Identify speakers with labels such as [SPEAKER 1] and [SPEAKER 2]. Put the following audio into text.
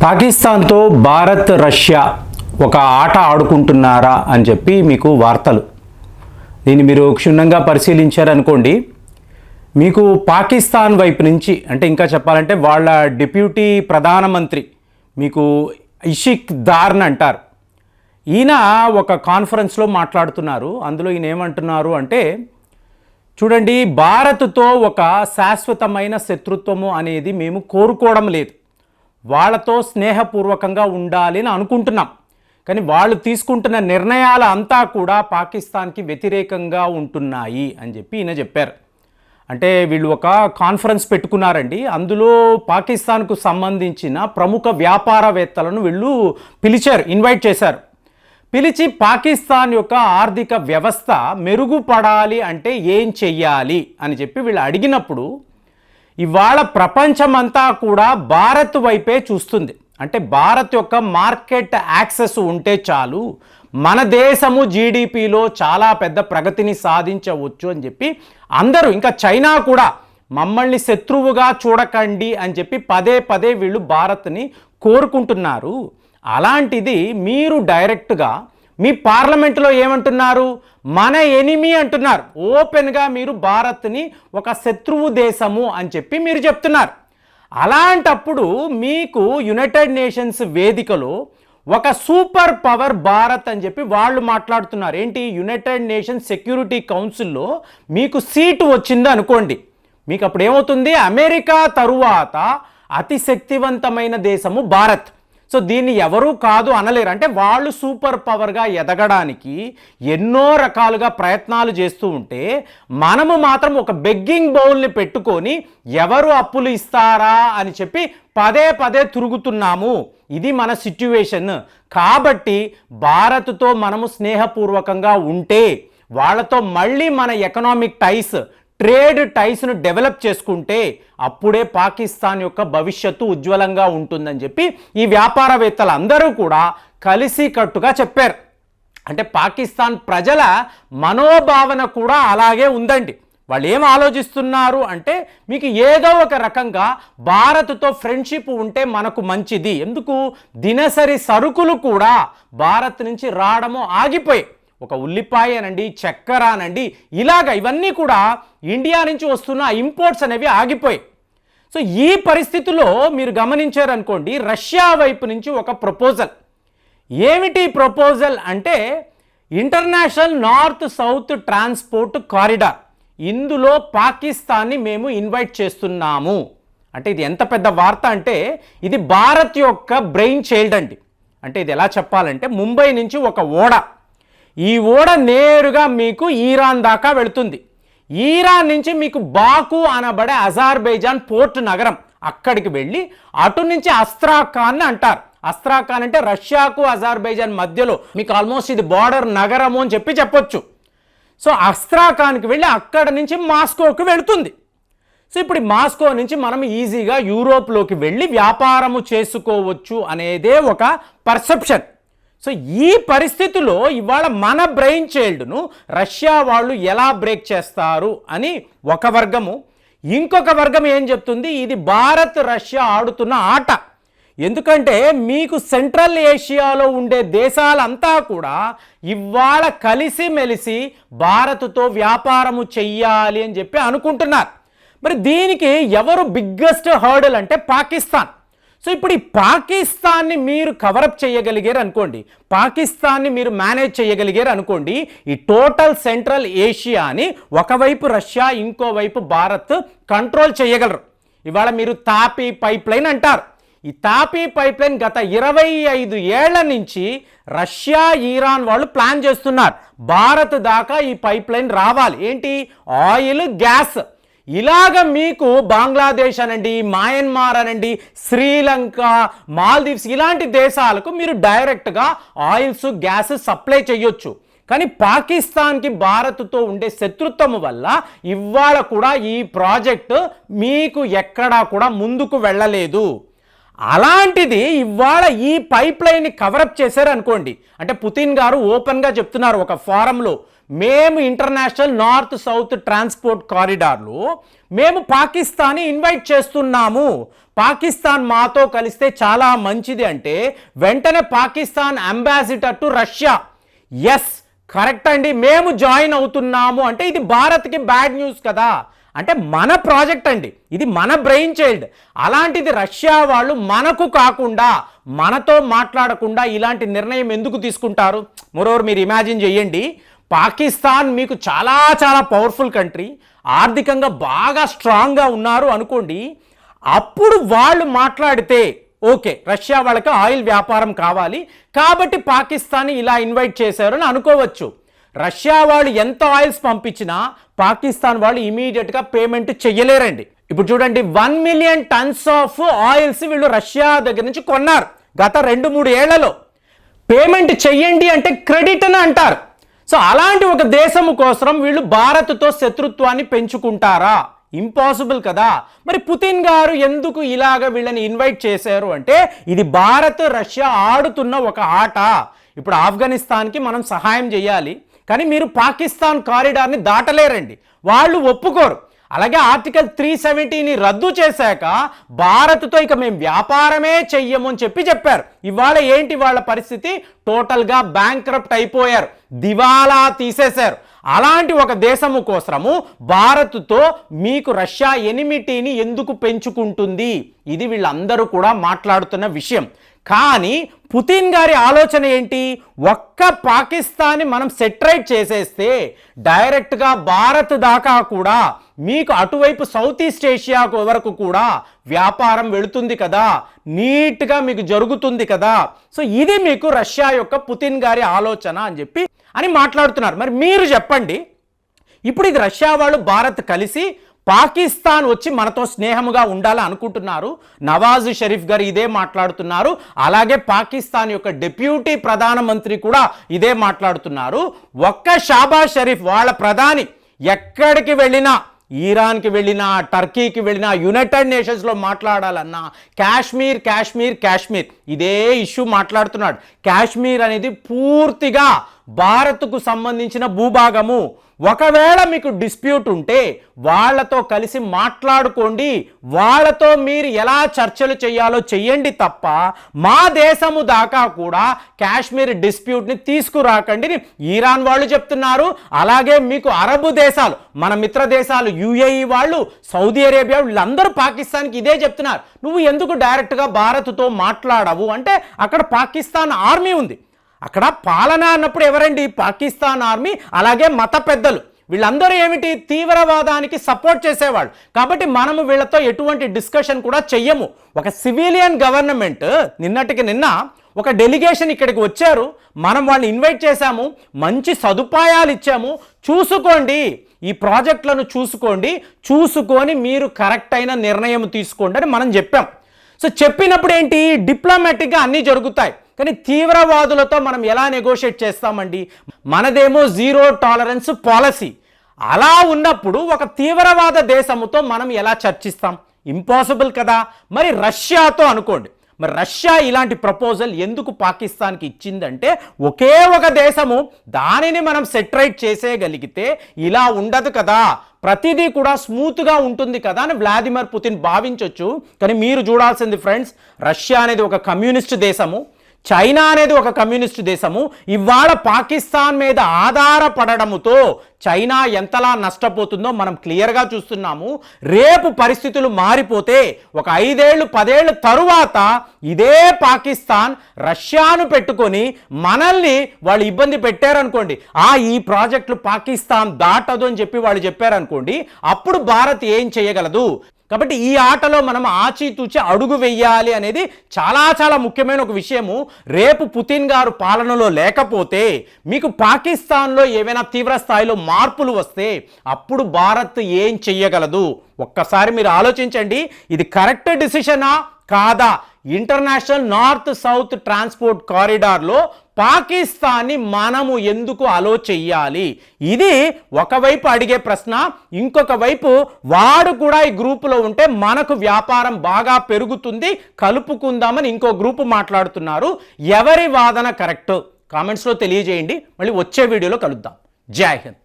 [SPEAKER 1] పాకిస్తాన్తో భారత్ రష్యా ఒక ఆట ఆడుకుంటున్నారా అని చెప్పి మీకు వార్తలు. దీన్ని మీరు క్షుణ్ణంగా పరిశీలించారనుకోండి, మీకు పాకిస్తాన్ వైపు నుంచి అంటే ఇంకా చెప్పాలంటే వాళ్ళ డిప్యూటీ ప్రధానమంత్రి మీకు ఇషిక్ దార్న్ అంటారు. ఈయన ఒక కాన్ఫరెన్స్లో మాట్లాడుతున్నారు. అందులో ఈయన ఏమంటున్నారు అంటే, చూడండి, భారత్తో ఒక శాశ్వతమైన శత్రుత్వము అనేది మేము కోరుకోవడం లేదు, వాళ్ళతో స్నేహపూర్వకంగా ఉండాలి అని అనుకుంటున్నాం. కానీ వాళ్ళు తీసుకుంటున్న నిర్ణయాలు అంతా కూడా పాకిస్తాన్కి వ్యతిరేకంగా ఉంటున్నాయి అని చెప్పి ఈయన చెప్పారు. అంటే వీళ్ళు ఒక కాన్ఫరెన్స్ పెట్టుకున్నారండి. అందులో పాకిస్తాన్కు సంబంధించిన ప్రముఖ వ్యాపారవేత్తలను వీళ్ళు పిలిచారు, ఇన్వైట్ చేశారు. పిలిచి పాకిస్తాన్ యొక్క ఆర్థిక వ్యవస్థ మెరుగుపడాలి అంటే ఏం చెయ్యాలి అని చెప్పి వీళ్ళు అడిగినప్పుడు, ఇవాళ ప్రపంచమంతా కూడా భారత్ వైపే చూస్తుంది. అంటే భారత్ యొక్క మార్కెట్ యాక్సెస్ ఉంటే చాలు, మన దేశము జీడిపిలో చాలా పెద్ద ప్రగతిని సాధించవచ్చు అని చెప్పి అందరూ, ఇంకా చైనా కూడా మమ్మల్ని శత్రువుగా చూడకండి అని చెప్పి పదే పదే వీళ్ళు భారత్ని కోరుకుంటున్నారు. అలాంటిది మీరు డైరెక్ట్గా మీ పార్లమెంట్లో ఏమంటున్నారు? మన ఎనిమీ అంటున్నారు. ఓపెన్గా మీరు భారత్ని ఒక శత్రువు దేశము అని చెప్పి మీరు చెప్తున్నారు. అలాంటప్పుడు మీకు యునైటెడ్ నేషన్స్ వేదికలో ఒక సూపర్ పవర్ భారత్ అని చెప్పి వాళ్ళు మాట్లాడుతున్నారు. ఏంటి? యునైటెడ్ నేషన్స్ సెక్యూరిటీ కౌన్సిల్లో మీకు సీటు వచ్చింది అనుకోండి, మీకు అప్పుడు ఏమవుతుంది? అమెరికా తరువాత అతి శక్తివంతమైన దేశము భారత్. సో దీన్ని ఎవరూ కాదు అనలేరు. అంటే వాళ్ళు సూపర్ పవర్గా ఎదగడానికి ఎన్నో రకాలుగా ప్రయత్నాలు చేస్తూ ఉంటే, మనము మాత్రం ఒక బెగ్గింగ్ బౌల్ని పెట్టుకొని ఎవరు అప్పులు ఇస్తారా అని చెప్పి పదే పదే తిరుగుతున్నాము. ఇది మన సిట్యువేషన్. కాబట్టి భారత్తో మనము స్నేహపూర్వకంగా ఉంటే, వాళ్ళతో మళ్ళీ మన ఎకనామిక్ టైస్, ట్రేడ్ టైస్ను డెవలప్ చేసుకుంటే అప్పుడే పాకిస్తాన్ యొక్క భవిష్యత్తు ఉజ్వలంగా ఉంటుందని చెప్పి ఈ వ్యాపారవేత్తలు అందరూ కూడా కలిసికట్టుగా చెప్పారు. అంటే పాకిస్తాన్ ప్రజల మనోభావన కూడా అలాగే ఉందండి. వాళ్ళు ఏం ఆలోచిస్తున్నారు అంటే, మీకు ఏదో ఒక రకంగా భారత్తో ఫ్రెండ్షిప్ ఉంటే మనకు మంచిది. ఎందుకు? దినసరి సరుకులు కూడా భారత్ నుంచి రావడము ఆగిపోయాయి. ఒక ఉల్లిపాయ అనండి, చక్కెర అనండి, ఇవన్నీ కూడా ఇండియా నుంచి వస్తున్న ఇంపోర్ట్స్ అనేవి ఆగిపోయాయి. సో ఈ పరిస్థితిలో మీరు గమనించారనుకోండి, రష్యా వైపు నుంచి ఒక ప్రపోజల్. ఏమిటి ప్రపోజల్ అంటే, international north south transport corridor. ఇందులో పాకిస్తాన్ని మేము ఇన్వైట్ చేస్తున్నాము. అంటే ఇది ఎంత పెద్ద వార్త అంటే, ఇది భారత్ యొక్క బ్రెయిన్ చైల్డ్ అండి. అంటే ఇది ఎలా చెప్పాలంటే, ముంబై నుంచి ఒక ఓడ, ఈ ఓడ నేరుగా మీకు ఈరాన్ దాకా వెళుతుంది. ఈరాన్ నుంచి మీకు బాకు అనబడే అజర్బైజాన్ పోర్ట్ నగరం, అక్కడికి వెళ్ళి అటు నుంచి అస్త్రాఖాన్ అంటారు. అస్త్రాఖాన్ అంటే రష్యాకు అజర్బైజాన్ మధ్యలో మీకు ఆల్మోస్ట్ ఇది బార్డర్ నగరము అని చెప్పి చెప్పొచ్చు. సో అస్త్రాఖాన్కి వెళ్ళి అక్కడ నుంచి మాస్కోకి వెళుతుంది. సో ఇప్పుడు మాస్కో నుంచి మనం ఈజీగా యూరోప్లోకి వెళ్ళి వ్యాపారము చేసుకోవచ్చు అనేదే ఒక పర్సెప్షన్. సో ఈ పరిస్థితిలో ఇవాళ మన బ్రెయిన్ చైల్డ్ను రష్యా వాళ్ళు ఎలా బ్రేక్ చేస్తారు అని ఒక వర్గము, ఇంకొక వర్గం ఏం చెప్తుంది? ఇది భారత్ రష్యా ఆడుతున్న ఆట. ఎందుకంటే మీకు సెంట్రల్ ఏషియాలో ఉండే దేశాలంతా కూడా ఇవాళ కలిసిమెలిసి భారత్తో వ్యాపారము చెయ్యాలి అని చెప్పి అనుకుంటున్నారు. మరి దీనికి ఎవరు బిగ్గెస్ట్ హర్డల్ అంటే పాకిస్తాన్. సో ఇప్పుడు ఈ పాకిస్తాన్ని మీరు కవరప్ చేయగలిగారు అనుకోండి, పాకిస్తాన్ని మీరు మేనేజ్ చేయగలిగారు అనుకోండి, ఈ టోటల్ సెంట్రల్ ఏషియాని ఒకవైపు రష్యా, ఇంకోవైపు భారత్ కంట్రోల్ చేయగలరు. ఇవాళ మీరు తాపీ పైప్ లైన్ అంటారు. ఈ తాపీ పైప్ లైన్ గత 25 ఏళ్ల నుంచి రష్యా, ఇరాన్ వాళ్ళు ప్లాన్ చేస్తున్నారు. భారత్ దాకా ఈ పైప్ లైన్ రావాలి. ఏంటి? Oil, gas. మీకు బంగ్లాదేశ్ అనండి, మయన్మార్ అనండి, శ్రీలంక, మాల్దీవ్స్ ఇలాంటి దేశాలకు మీరు డైరెక్ట్గా ఆయిల్స్, గ్యాస్ సప్లై చేయొచ్చు. కానీ పాకిస్తాన్కి భారత్తో ఉండే శత్రుత్వం వల్ల ఇవాళ కూడా ఈ ప్రాజెక్టు మీకు ఎక్కడా కూడా ముందుకు వెళ్ళలేదు. అలాంటిది ఇవాళ ఈ పైప్ లైన్ని కవరప్ చేశారు అనుకోండి. అంటే పుతిన్ గారు ఓపెన్గా చెప్తున్నారు ఒక ఫారంలో, మేము ఇంటర్నేషనల్ నార్త్ సౌత్ ట్రాన్స్పోర్ట్ కారిడార్లో మేము పాకిస్తాన్ని ఇన్వైట్ చేస్తున్నాము. పాకిస్తాన్ మాతో కలిస్తే చాలా మంచిది అంటే వెంటనే Pakistan ambassador to Russia yes correct అండి మేము జాయిన్ అవుతున్నాము అంటే ఇది భారత్కి బ్యాడ్ న్యూస్ కదా. అంటే మన ప్రాజెక్ట్ అండి, ఇది మన బ్రెయిన్ చైల్డ్. అలాంటిది రష్యా వాళ్ళు మనకు కాకుండా మనతో మాట్లాడకుండా ఇలాంటి నిర్ణయం ఎందుకు తీసుకుంటారు? మరోవర్ మీరు ఇమాజిన్ చేయండి, పాకిస్తాన్ మీకు చాలా చాలా పవర్ఫుల్ కంట్రీ, ఆర్థికంగా బాగా స్ట్రాంగ్గా ఉన్నారు అనుకోండి. అప్పుడు వాళ్ళు మాట్లాడితే ఓకే రష్యా వాళ్ళకి ఆయిల్ వ్యాపారం కావాలి కాబట్టి పాకిస్తాన్ ఇలా ఇన్వైట్ చేశారు అని అనుకోవచ్చు. రష్యా వాళ్ళు ఎంత ఆయిల్స్ పంపించినా పాకిస్తాన్ వాళ్ళు ఇమీడియట్గా పేమెంట్ చెయ్యలేరండి. ఇప్పుడు చూడండి 1 మిలియన్ టన్స్ ఆఫ్ ఆయిల్స్ వీళ్ళు రష్యా దగ్గర నుంచి కొన్నారు గత 2-3 ఏళ్లలో. పేమెంట్ చెయ్యండి అంటే క్రెడిట్ అని అంటారు. సో అలాంటి ఒక దేశం కోసం వీళ్ళు భారత్తో శత్రుత్వాన్ని పెంచుకుంటారా? ఇంపాసిబుల్ కదా. మరి పుతిన్ గారు ఎందుకు ఇలాగ వీళ్ళని ఇన్వైట్ చేశారు అంటే ఇది భారత్ రష్యా ఆడుతున్న ఒక ఆట. ఇప్పుడు ఆఫ్ఘనిస్తాన్కి మనం సహాయం చేయాలి కానీ మీరు పాకిస్తాన్ కారిడార్ని దాటలేరండి, వాళ్ళు ఒప్పుకోరు. అలాగే ఆర్టికల్ 370ని రద్దు చేశాక భారత్తో ఇక మేము వ్యాపారమే చెయ్యము అని చెప్పారు. ఇవాళ ఏంటి వాళ్ళ పరిస్థితి? టోటల్గా బ్యాంక్రప్ట్ అయిపోయారు, దివాలా తీసేశారు. అలాంటి ఒక దేశము కోసము భారత్తో మీకు రష్యా ఎనిమిటీని ఎందుకు పెంచుకుంటుంది? ఇది వీళ్ళందరూ కూడా మాట్లాడుతున్న విషయం. కానీ పుతిన్ గారి ఆలోచన ఏంటి? ఒక్క పాకిస్తాన్ని మనం సెటరైట్ చేసేస్తే డైరెక్ట్గా భారత్ దాకా కూడా మీకు అటువైపు సౌత్ ఈస్ట్ ఏషియా వరకు కూడా వ్యాపారం వెళుతుంది కదా, నీట్గా మీకు జరుగుతుంది కదా. సో ఇది మీకు రష్యా యొక్క పుతిన్ గారి ఆలోచన అని మాట్లాడుతున్నారు. మరి మీరు చెప్పండి, ఇప్పుడు ఇది రష్యా వాళ్ళు భారత్ కలిసి పాకిస్తాన్ వచ్చి మనతో స్నేహముగా ఉండాలని అనుకుంటున్నారు. నవాజ్ షరీఫ్ గారు ఇదే మాట్లాడుతున్నారు. అలాగే పాకిస్తాన్ యొక్క డిప్యూటీ ప్రధానమంత్రి కూడా ఇదే మాట్లాడుతున్నారు. ఒక్క షాబాజ్ షరీఫ్ వాళ్ళ ప్రధాని ఎక్కడికి వెళ్ళినా, ఈరాన్కి వెళ్ళినా, టర్కీకి వెళ్ళినా, యునైటెడ్ నేషన్స్లో మాట్లాడాలన్నా కాశ్మీర్ కాశ్మీర్ కాశ్మీర్ ఇదే ఇష్యూ మాట్లాడుతున్నాడు. కాశ్మీర్ అనేది పూర్తిగా భారత్కు సంబంధించిన భూభాగము. ఒకవేళ మీకు డిస్ప్యూట్ ఉంటే వాళ్ళతో కలిసి మాట్లాడుకోండి, వాళ్ళతో మీరు ఎలా చర్చలు చేయాలో చెయ్యండి తప్ప మా దేశము దాకా కూడా కాశ్మీర్ డిస్ప్యూట్ని తీసుకురాకండి ఈరాన్ వాళ్ళు చెప్తున్నారు. అలాగే మీకు అరబు దేశాలు, మన మిత్ర దేశాలు యుఏఈ వాళ్ళు, సౌదీ అరేబియా వీళ్ళందరూ పాకిస్తాన్కి ఇదే చెప్తున్నారు. నువ్వు ఎందుకు డైరెక్ట్గా భారత్తో మాట్లాడవు అంటే అక్కడ పాకిస్తాన్ ఆర్మీ ఉంది. అక్కడ పాలన అన్నప్పుడు ఎవరండి? పాకిస్తాన్ ఆర్మీ, అలాగే మత పెద్దలు, వీళ్ళందరూ ఏమిటి? తీవ్రవాదానికి సపోర్ట్ చేసేవాళ్ళు. కాబట్టి మనము వీళ్ళతో ఎటువంటి డిస్కషన్ కూడా చెయ్యము. ఒక సివిలియన్ గవర్నమెంట్ నిన్నటికి నిన్న ఒక డెలిగేషన్ ఇక్కడికి వచ్చారు, మనం వాళ్ళని ఇన్వైట్ చేశాము, మంచి సదుపాయాలు ఇచ్చాము, చూసుకోండి ఈ ప్రాజెక్టులను చూసుకొని మీరు కరెక్ట్ అయిన నిర్ణయం తీసుకోండి అని మనం చెప్పాం. సో చెప్పినప్పుడు ఏంటి? డిప్లొమాటిక్గా అన్నీ జరుగుతాయి. కానీ తీవ్రవాదులతో మనం ఎలా నెగోషియేట్ చేస్తామండి? మనదేమో జీరో టాలరెన్స్ పాలసీ. అలా ఉన్నప్పుడు ఒక తీవ్రవాద దేశముతో మనం ఎలా చర్చిస్తాం? ఇంపాసిబుల్ కదా. మరి రష్యాతో అనుకోండి, మరి రష్యా ఇలాంటి ప్రపోజల్ ఎందుకు పాకిస్తాన్కి ఇచ్చిందంటే ఒకే ఒక దేశము, దానిని మనం సెటరైట్ చేసేయగలిగితే ఇలా ఉండదు కదా, ప్రతిదీ కూడా స్మూత్గా ఉంటుంది కదా అని వ్లాదిమిర్ పుతిన్ భావించవచ్చు. కానీ మీరు చూడాల్సింది ఫ్రెండ్స్, రష్యా అనేది ఒక కమ్యూనిస్ట్ దేశము, చైనా అనేది ఒక కమ్యూనిస్ట్ దేశము. ఇవాళ పాకిస్తాన్ మీద ఆధారపడడంతో చైనా ఎంతలా నష్టపోతుందో మనం క్లియర్గా చూస్తున్నాము. రేపు పరిస్థితులు మారిపోతే ఒక 5 ఏళ్ళు 10 ఏళ్ళ తరువాత ఇదే పాకిస్తాన్ రష్యాను పెట్టుకొని మనల్ని వాళ్ళు ఇబ్బంది పెట్టారనుకోండి, ఈ ప్రాజెక్టులు పాకిస్తాన్ దాటదు అని వాళ్ళు చెప్పారనుకోండి, అప్పుడు భారత్ ఏం చేయగలదు? కాబట్టి ఈ ఆటలో మనం ఆచితూచి అడుగు వెయ్యాలి అనేది చాలా చాలా ముఖ్యమైన ఒక విషయము. రేపు పుతిన్ గారు పాలనలో లేకపోతే మీకు పాకిస్తాన్లో ఏవైనా తీవ్ర స్థాయిలో మార్పులు వస్తే అప్పుడు భారత్ ఏం చెయ్యగలదు? ఒక్కసారి మీరు ఆలోచించండి, ఇది కరెక్ట్ డిసిషనా కాదా? ఇంటర్నేషనల్ నార్త్ సౌత్ ట్రాన్స్పోర్ట్ కారిడార్లో పాకిస్తాన్ని మనము ఎందుకు అలో చెయ్యాలి? ఇది ఒకవైపు అడిగే ప్రశ్న. ఇంకొక వైపు వాడు కూడా ఈ గ్రూపులో ఉంటే మనకు వ్యాపారం బాగా పెరుగుతుంది, కలుపుకుందామని ఇంకో గ్రూపు మాట్లాడుతున్నారు. ఎవరి వాదన కరెక్ట్? కామెంట్స్లో తెలియజేయండి. మళ్ళీ వచ్చే వీడియోలో కలుద్దాం. జై హింద్.